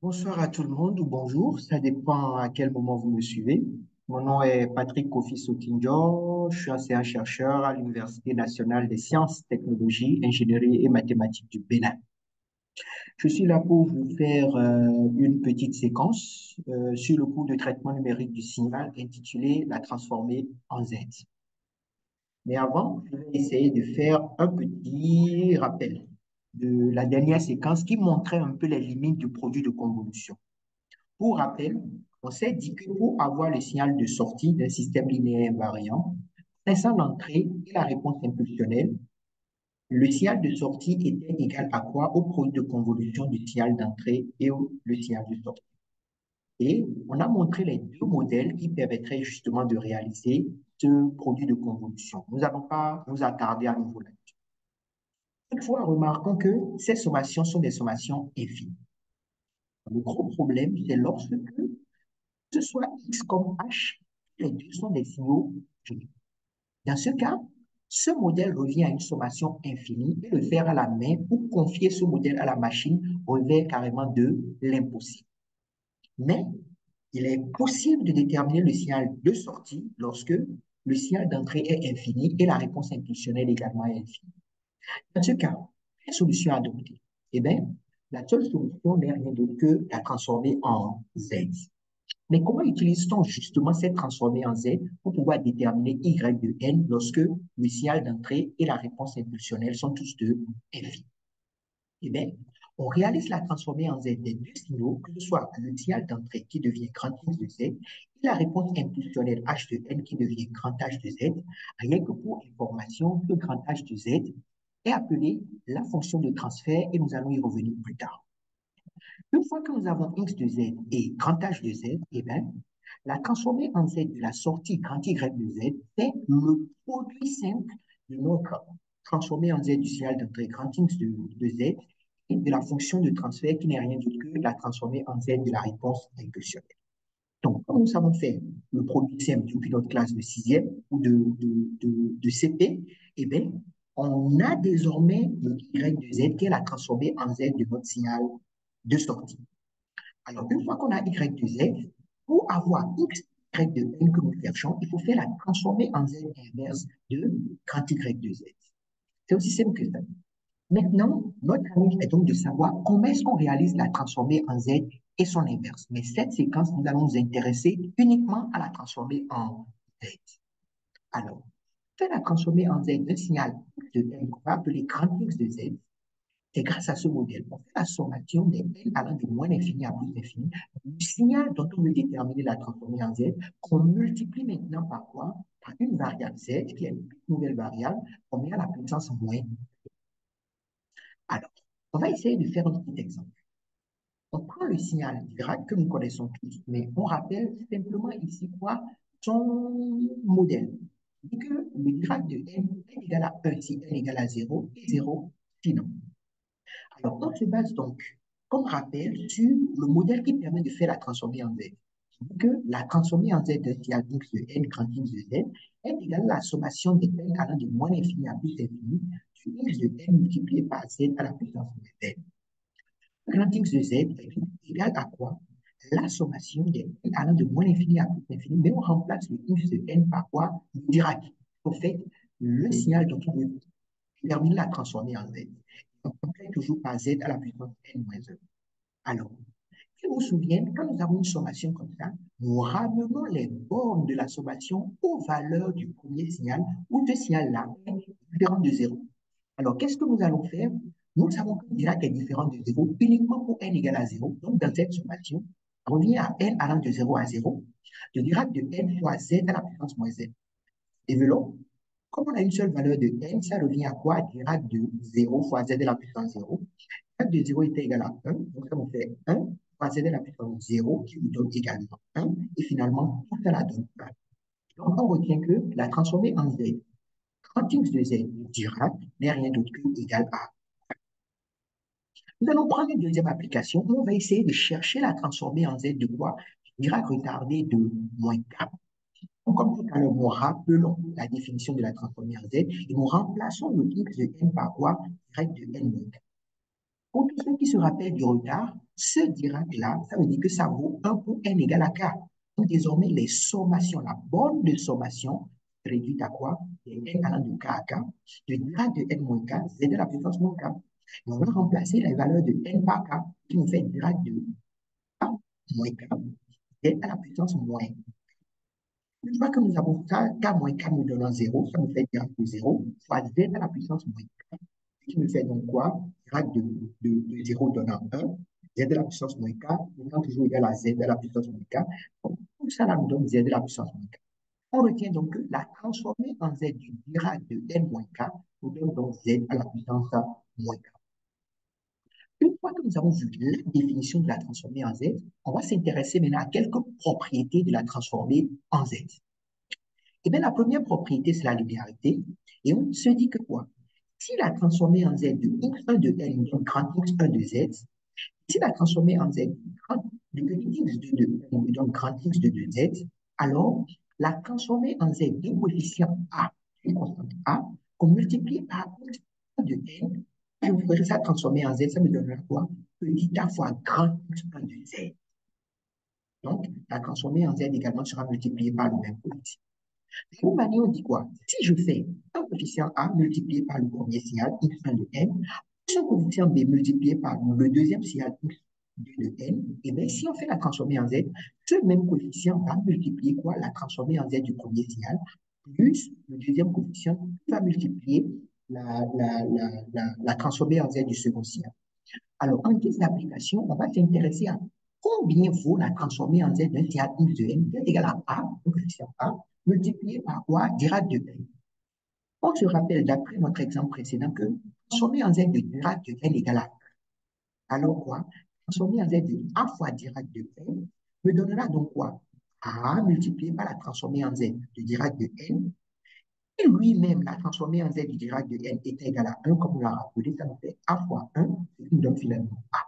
Bonsoir à tout le monde ou bonjour, ça dépend à quel moment vous me suivez. Mon nom est Patrick Kofi Sokinjo, je suis enseignant chercheur à l'Université nationale des sciences, technologies, ingénierie et mathématiques du Bénin. Je suis là pour vous faire une petite séquence sur le cours de traitement numérique du signal intitulé La transformée en Z. Mais avant, je vais essayer de faire un petit rappel de la dernière séquence qui montrait un peu les limites du produit de convolution. Pour rappel, on s'est dit que pour avoir le signal de sortie d'un système linéaire invariant, connaissant l'entrée et la réponse impulsionnelle, le signal de sortie était égal à quoi? Au produit de convolution du signal d'entrée et le signal de sortie. Et on a montré les deux modèles qui permettraient justement de réaliser ce produit de convolution. Nous n'allons pas nous attarder à nouveau là-dessus. Toutefois, remarquons que ces sommations sont des sommations infinies. Le gros problème, c'est lorsque ce soit X comme H, les deux sont des signaux finis. Dans ce cas, ce modèle revient à une sommation infinie et le faire à la main ou confier ce modèle à la machine revêt carrément de l'impossible. Mais il est possible de déterminer le signal de sortie lorsque le signal d'entrée est infini et la réponse impulsionnelle également est infinie. Dans ce cas, quelle solution adopter? Eh bien, la seule solution n'est rien d'autre que la transformer en Z. Mais comment utilise-t-on justement cette transformée en Z pour pouvoir déterminer Y de N lorsque le signal d'entrée et la réponse impulsionnelle sont tous deux infinis? Eh bien, on réalise la transformée en Z des deux signaux, que ce soit le signal d'entrée qui devient grand X de Z et la réponse impulsionnelle H de N qui devient grand H de Z, rien que pour information, ce grand H de Z est appelé la fonction de transfert et nous allons y revenir plus tard. Une fois que nous avons X de Z et grand H de Z, eh bien, la transformée en Z de la sortie grand Y de Z, c'est le produit simple de notre transformée en Z du signal d'entrée grand X de Z et de la fonction de transfert qui n'est rien d'autre que la transformée en Z de la réponse impulsionnelle. Donc, comme nous savons faire le produit simple depuis notre classe de sixième ou de CP, eh bien, on a désormais le Y de Z qui est la transformée en Z de notre signal de sortie. Alors, une fois qu'on a Y de Z, pour avoir X, Y de N que nous cherchons, il faut faire la transformée en Z inverse de grand Y de Z. C'est aussi simple que ça. Maintenant, notre challenge est donc de savoir comment est-ce qu'on réalise la transformée en Z et son inverse. Mais cette séquence, nous allons nous intéresser uniquement à la transformée en Z. Alors, faire la transformée en Z d'un signal de N qu'on va appeler grand X de Z, c'est grâce à ce modèle. On fait la sommation des N allant de moins l'infini à plus l'infini du signal dont on veut déterminer la transformée en Z, qu'on multiplie maintenant par quoi? Par une variable Z, qui est une nouvelle variable, qu'on met à la puissance moins. Alors, on va essayer de faire un petit exemple. On prend le signal Dirac que nous connaissons tous, mais on rappelle simplement ici quoi? Son modèle. Il dit que le Dirac de n est égal à 1 si n égale à 0 et 0 sinon. Alors, on se base donc, comme rappel, sur le modèle qui permet de faire la transformée en Z. Il dit que la transformée en Z d'un signal x de n grand X de Z est égale à la sommation des n allant de moins l'infini à plus l'infini du x de n multiplié par Z à la puissance de Z. Grand X de Z est égal à quoi? La sommation des n allant de moins l'infini à plus l'infini, mais on remplace le x de n par quoi? Le Dirac. En fait, le signal dont on veut terminer la transformée en Z. On complète toujours par Z à la puissance n-1. Alors, si vous vous souvenez, quand nous avons une sommation comme ça, nous ramenons les bornes de la sommation aux valeurs du premier signal où ce signal-là est différent de 0. Alors, qu'est-ce que nous allons faire? Nous savons que Dirac est différent de 0 uniquement pour n égale à 0. Donc, dans cette sommation, on revient à n allant de 0 à 0, de Dirac de n fois z à la puissance moins z. Développons. Comme on a une seule valeur de n, ça revient à quoi? Dirac de 0 fois z à la puissance 0. Dirac de 0 était égal à 1, donc ça nous fait 1 fois z à la puissance 0 qui nous donne également 1, et finalement, tout ça la donne 1. Donc, on retient que la transformée en z, grand X de z Dirac n'est rien d'autre que égal à. Nous allons prendre une deuxième application où on va essayer de chercher la transformée en z de quoi? Dirac retardé de moins k. Donc, comme tout à l'heure, nous rappelons la définition de la transformée en z et nous remplaçons le x de n par quoi? Y de n moins k. Pour tous ceux qui se rappellent du retard, Ce Dirac-là, ça veut dire que ça vaut 1 pour n égale à k. Donc, désormais, les sommations, la borne de sommation réduite à quoi? De n allant de k à k, de Dirac de n moins k, z à la puissance moins k. Et on va remplacer la valeur de n par k, qui nous fait Dirac de k moins k, z à la puissance moins. Une fois que nous avons ça, k moins k nous donnant 0, ça nous fait Dirac de 0 fois z à la puissance moins k, qui me fait donc quoi? Dirac de 0 donnant 1, z à la puissance moins k, étant toujours égal à z à la puissance moins k. Donc, tout ça là nous donne z à la puissance moins k. On retient donc que la transformée en z du Dirac de n moins k nous donne donc z à la puissance moins k. Une fois que nous avons vu la définition de la transformée en z, on va s'intéresser maintenant à quelques propriétés de la transformée en z. Eh bien, la première propriété, c'est la linéarité. Et on se dit que quoi? Si la transformée en z de x1 de n donne grand x1 de z, si la transformée en z de petit x2 de n me donne grand x2 de z, alors la transformée en z du coefficient a, une constante a, qu'on multiplie par x1 de n, je ferai ça transformer en z, ça me donnera quoi? Petit a fois grand x1 de z. Donc, la transformée en z également sera multipliée par le même coefficient. De toute manière, on dit quoi? Si je fais un coefficient A multiplié par le premier signal x1 de n, plus un coefficient B multiplié par le deuxième signal x2 de n, et bien si on fait la transformée en z, ce même coefficient va multiplier quoi? La transformée en z du premier signal, plus le deuxième coefficient va multiplier la transformée en z du second signal. Alors, en guise d'application, on va s'intéresser à combien vaut la transformée en z d'un signal x de n qui est égal à A, le coefficient A, multiplié par quoi? Dirac de n. On se rappelle, d'après notre exemple précédent, que transformer en z de Dirac de n égale à A. Alors quoi? Transformer en z de A fois Dirac de n me donnera donc quoi? A multiplié par la transformée en z de Dirac de n. Et lui-même, la transformée en z de Dirac de n est égal à 1, comme on l'a rappelé, ça nous fait A fois 1, ce qui nous donne finalement A.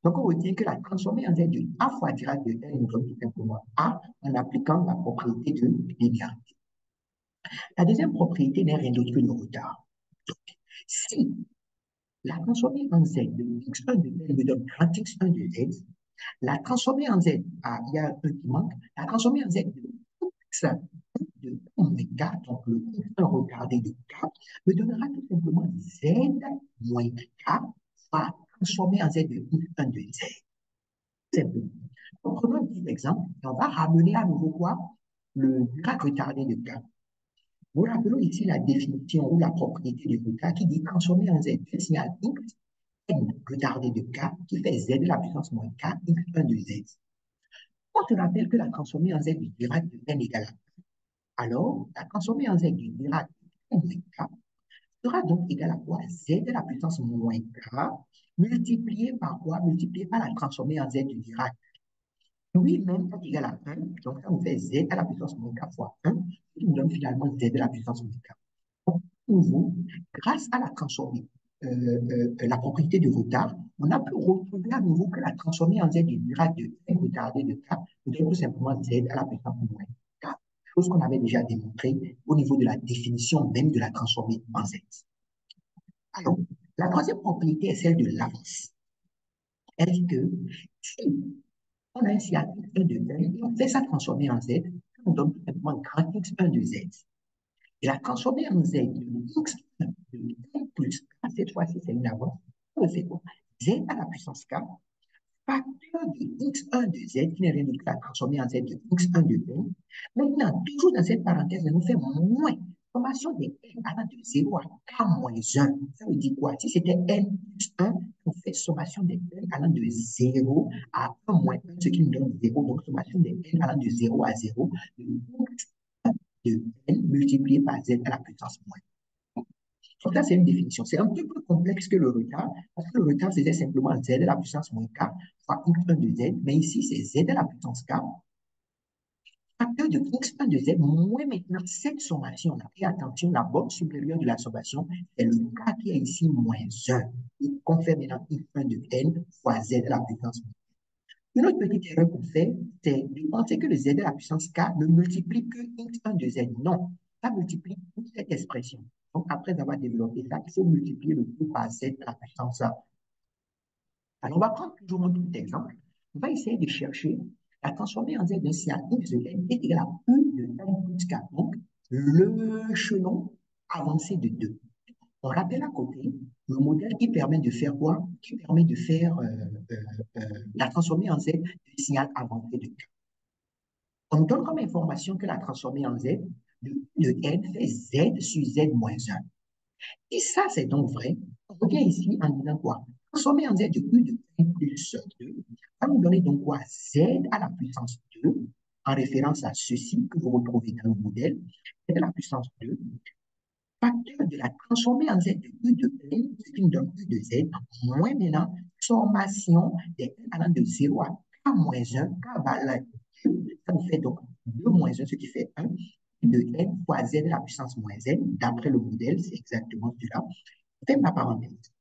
Donc, on retient que la transformée en z de A fois Dirac de n nous donne tout simplement A en appliquant la propriété de linéarité. La deuxième propriété n'est rien d'autre que le retard. Donc, si la transformée en z de x1 de n me donne grand x1 de z, la transformée en z, il y a un qui manque, la transformée en z de x1 de k, donc le x1 retardé de k, me donnera tout simplement z moins k fois transformée en z de x1 de z. Simplement. Donc, prenons un petit exemple et on va ramener à nouveau quoi? Le Dirac retardé de k. Nous rappelons ici la définition ou la propriété du retard qui dit transformer en z un signal x n retardé de k qui fait z de la puissance moins k x1 de z. On se rappelle que la transformée en z du Dirac de n égale à. Alors, la transformée en z du Dirac de n moins k sera donc égale à quoi? Z de la puissance moins k multiplié par quoi? Multiplié par la transformée en z du Dirac. Lui-même est égal à 1, donc ça nous fait z à la puissance moins k fois 1, ce qui nous donne finalement z de la puissance moins k. Donc, nouveau, grâce à la transformée, la propriété de retard, on a pu retrouver à nouveau que la transformée en z du Dirac de n retardé de k nous donne tout simplement z à la puissance moins k, chose qu'on avait déjà démontrée au niveau de la définition même de la transformée en z. Alors, la troisième propriété est celle de l'avance. Elle dit que si on a un signal x1 de n et on fait ça transformer en z, on donne tout simplement grand x1 de z. Et la transformée en z de x1 de n plus k, cette fois-ci c'est une avance, on fait quoi? Z à la puissance k, facteur de x1 de z, qui n'est rien d'autre que la transformée en z de x1 de n. Maintenant, toujours dans cette parenthèse, on nous fait moins. Sommation des n allant de 0 à k moins 1. Ça veut dire quoi? Si c'était n plus 1, on fait sommation des n allant de 0 à 1 moins 1, ce qui nous donne 0. Donc, sommation des n allant de 0 à 0, de x1 de n multiplié par z à la puissance moins. Donc là, c'est une définition. C'est un peu plus complexe que le retard, parce que le retard faisait simplement z à la puissance moins k fois x1 de z, mais ici, c'est z à la puissance k, facteur de x1 de z, moins maintenant cette sommation-là. Et attention, la borne supérieure de la sommation, c'est le k qui est ici moins 1. On fait maintenant x1 de n fois z à la puissance moins. Une autre petite erreur qu'on fait, c'est de penser que le z à la puissance k ne multiplie que x1 de z. Non, ça multiplie toute cette expression. Donc, après avoir développé ça, il faut multiplier le tout par z à la puissance Alors, on va prendre toujours un petit exemple. On va essayer de chercher la transformée en Z d'un signal X de n est égal à U de n plus k. Donc, l'échelon avancé de 2. On rappelle à côté le modèle qui permet de faire quoi? Qui permet de faire la transformée en Z du signal avancé de k. On nous donne comme information que la transformée en Z de n fait Z sur Z moins 1. Et ça, c'est donc vrai. On revient ici en disant quoi? Transformer en Z de U de n plus 2 va nous donner donc quoi? Z à la puissance 2, en référence à ceci que vous retrouvez dans le modèle, Z à la puissance 2, facteur de la transformée en Z de U de n, ce qui nous donne U de Z, moins maintenant, sommation des n allant de 0 à k moins 1, k valeur 2, ça nous fait donc 2 moins 1, ce qui fait 1, de n fois Z à la puissance moins n, d'après le modèle, c'est exactement cela. Ferme la parenthèse.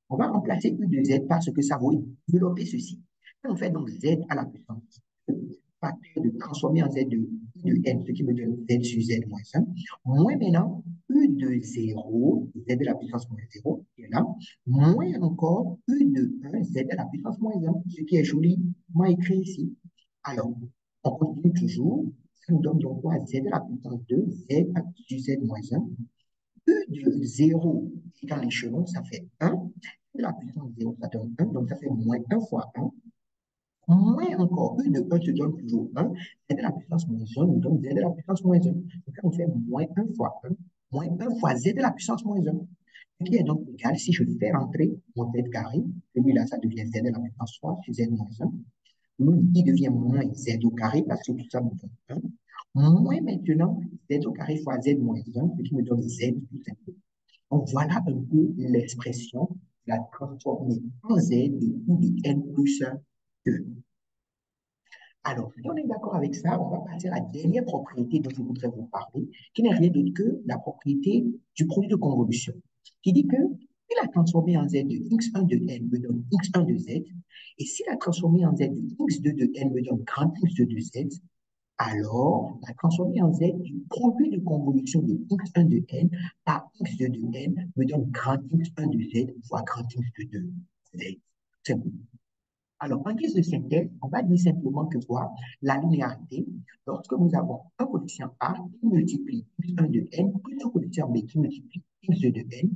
On va remplacer U de Z par ce que ça va développer ceci. On fait donc Z à la puissance 2, facteur de transformer en Z de U de N, ce qui me donne Z sur Z moins 1, moins maintenant U de 0, Z à la puissance moins 0, qui est là, moins encore U de 1, Z à la puissance moins 1, ce qui est joliment écrit ici. Alors, on continue toujours, ça nous donne donc quoi? Z à la puissance 2, Z sur Z moins 1, U de 0 dans l'échelon, ça fait 1. La puissance 0, ça donne 1. Donc, ça fait moins 1 fois 1. Moins encore, U de 1 se donne toujours 1. Z de la puissance moins 1 nous donne Z de la puissance moins 1. Donc, on fait moins 1 fois 1. Moins 1 fois Z de la puissance moins 1. Ce qui est donc égal, si je fais rentrer mon Z carré, celui-là, ça devient Z de la puissance 3 sur Z moins 1. Il devient moins Z au carré parce que tout ça me donne 1. Moins maintenant Z au carré fois Z moins 1, ce qui me donne Z tout simplement. Donc, voilà un peu l'expression de la transformée en Z de U de N plus 2. Alors, si on est d'accord avec ça, on va passer à la dernière propriété dont je voudrais vous parler, qui n'est rien d'autre que la propriété du produit de convolution, qui dit que si la transformée en Z de x1 de n me donne x1 de z, et si la transformée en Z de x2 de n me donne grand x2 de z, alors la transformée en Z du produit de convolution de x1 de n par x2 de n me donne grand x1 de z fois grand x2 de z. C'est bon. Alors, en guise de synthèse, on va dire simplement que quoi? La linéarité, lorsque nous avons un coefficient A qui multiplie x1 de n plus un coefficient B qui multiplie x2 de n,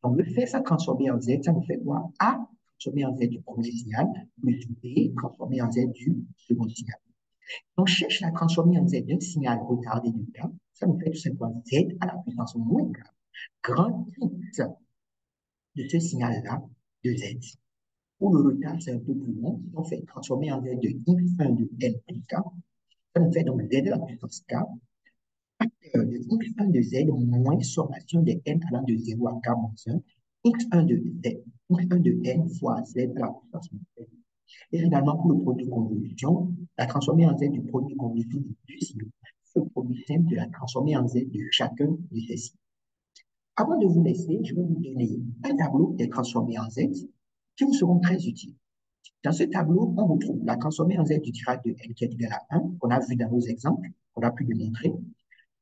on veut faire ça transformer en Z, ça nous fait quoi? A transformé en Z du premier signal plus B transformé en Z du second signal. On cherche la transformée en Z d'un signal retardé de K, ça nous fait tout simplement Z à la puissance moins K, grand X de ce signal-là de Z. Pour le retard, c'est un peu plus long. Si on fait transformer en Z de x1 de n plus k, ça nous fait donc Z à la puissance k, facteur de x1 de z moins sommation de n allant de 0 à k moins 1, x1 de z, x1 de n fois z à la puissance moins n. Et finalement, pour le produit de convolution, la transformer en z du produit de convolution de deux signaux. C'est le produit simple de la transformer en z de chacun de ces signaux. Avant de vous laisser, je vais vous donner un tableau des transformés en z qui vous seront très utiles. Dans ce tableau, on retrouve la transformée en z du Dirac de n qui est égal à 1, qu'on a vu dans nos exemples, qu'on a pu démontrer.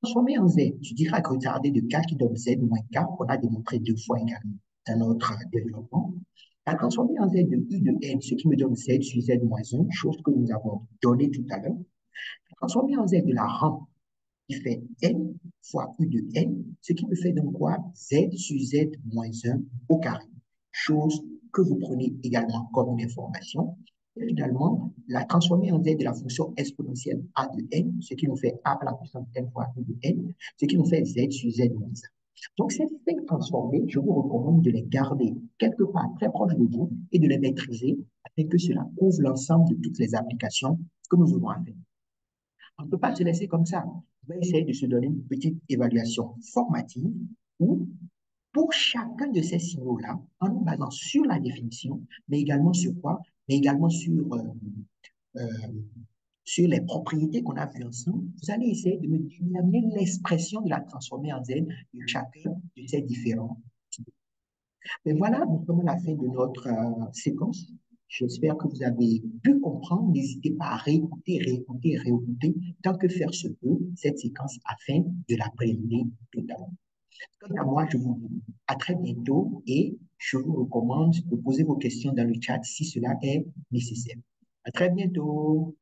Transformée en z du Dirac retardé de k qui donne z moins k, qu'on a démontré deux fois également dans notre développement. La transformée en z de u de n, ce qui me donne z sur z moins 1, chose que nous avons donnée tout à l'heure. La transformée en z de la rampe qui fait n fois u de n, ce qui me fait donc quoi? Z sur z moins 1 au carré. Chose que vous prenez également comme une information. Et finalement, la transformée en z de la fonction exponentielle a de n, ce qui nous fait a à la puissance n fois u de n, ce qui nous fait z sur z moins 1. Donc, ces cinq transformées, je vous recommande de les garder quelque part très proche de vous et de les maîtriser afin que cela couvre l'ensemble de toutes les applications que nous aurons à faire. On ne peut pas se laisser comme ça. On va essayer de se donner une petite évaluation formative où, pour chacun de ces signaux-là, en nous basant sur la définition, mais également sur quoi? Mais également euh, sur les propriétés qu'on a vues ensemble, vous allez essayer de me déterminer l'expression de la transformée en Z de chacun de ces différents signaux. Mais voilà, nous sommes à la fin de notre séquence. J'espère que vous avez pu comprendre. N'hésitez pas à réécouter, réécouter, réécouter, tant que faire se peut, cette séquence afin de l'appréhender totalement. Quant à moi, je vous dis à très bientôt et je vous recommande de poser vos questions dans le chat si cela est nécessaire. À très bientôt.